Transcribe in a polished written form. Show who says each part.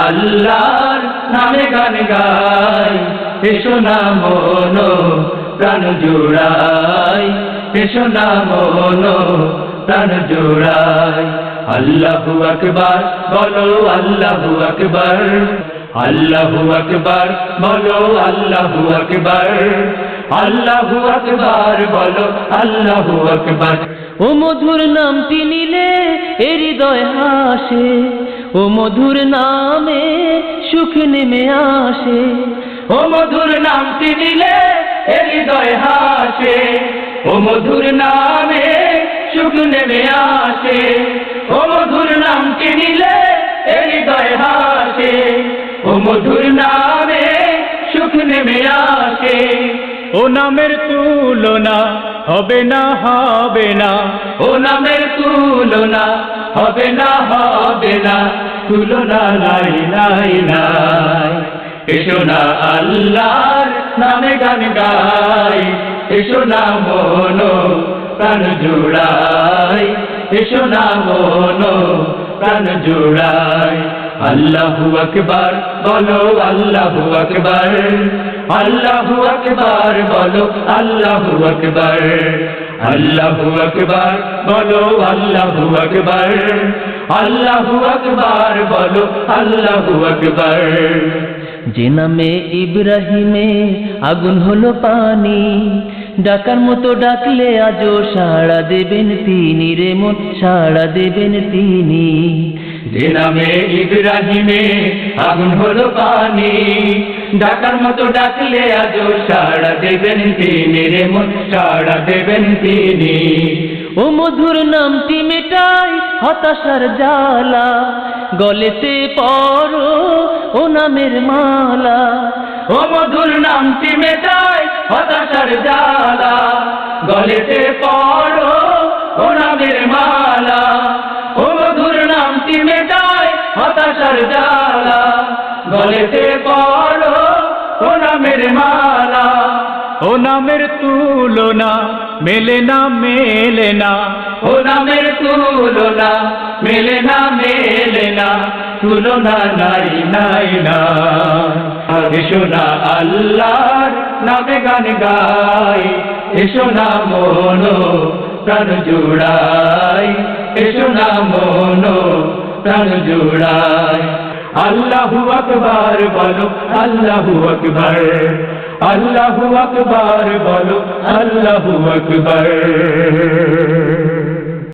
Speaker 1: আল্লাহর নামে গান গাই, এসো না মন প্রাণ জুড়াই, এসো না মন প্রাণ জুড়াই। আল্লাহু আকবার বলো, আল্লাহু আকবার, আল্লাহু আকবার বলো, আল্লাহু আকবার, আল্লাহু আকবার বলো, আল্লাহু আকবার।
Speaker 2: ও মধুর নামটি নিলে এ হৃদয় হাসে, ও মধুর নামে সুখ নেমে আসে।
Speaker 1: ও মধুর নামটি নিলে এ হৃদয় হাসে, ও মধুর নামে সুখ নেমে আসে। ও মধুর নামটি নিলে এ হৃদয় হাসে, ও মধুর নামে সুখ নেমে আসে।
Speaker 3: ও নামের তুলনা হবে না, হবে না,
Speaker 1: ও নামের তুলনা হবে না, হবে না, তুলনা নাই নাই নাই। এসো না আল্লাহর নামে গান গাই, এসো না মন প্রাণ জুড়াই, এসো না মন প্রাণ জুড়াই। আল্লাহু আকবার বলো, আল্লাহু আকবার, আল্লাহু আকবার বলো, আল্লাহু আকবার, আল্লাহু আকবার বলো, আল্লাহু আকবার, আল্লাহু আকবার বলো, আল্লাহু আকবার।
Speaker 2: যে নামে ইব্রাহিমে আগুন হলো পানি, ডাকার মতো ডাকলে আজও সাড়া দেবেন তিনি রে মন, সাড়া দেবেন তিনি।
Speaker 1: যে নামে ইব্রাহিমে আগুন হলো পানি, ডাকার মতো ডাকলে আজও সাড়া দেবেন তিনি রে মন, সাড়া দেবেন তিনি।
Speaker 2: ও মধুর নামটি মেটাই হতাশার জ্বালা, গলেতে পরো ও নামের মালা।
Speaker 1: ও মধুর নামটি মেটাই হতাশার জ্বালা, গলেতে পরো ও নামের মালা। ও মধুর নামটি মেটাই হতাশার জ্বালা, গলেতে পরো ও নামের মালা।
Speaker 3: ও নামের তুলনা মেলে না, মেলে না,
Speaker 1: ও নামের তুলনা মেলে না, মেলে না, তুলনা নাই নাই নাই। এসো না আল্লাহর নামে গান গাই, এসো না মন প্রাণ জুড়াই, এসো না মন প্রাণ জুড়াই। আল্লাহু আকবার বলো, আল্লাহু আকবার, আল্লাহু আকবার বলো, আল্লাহু আকবার।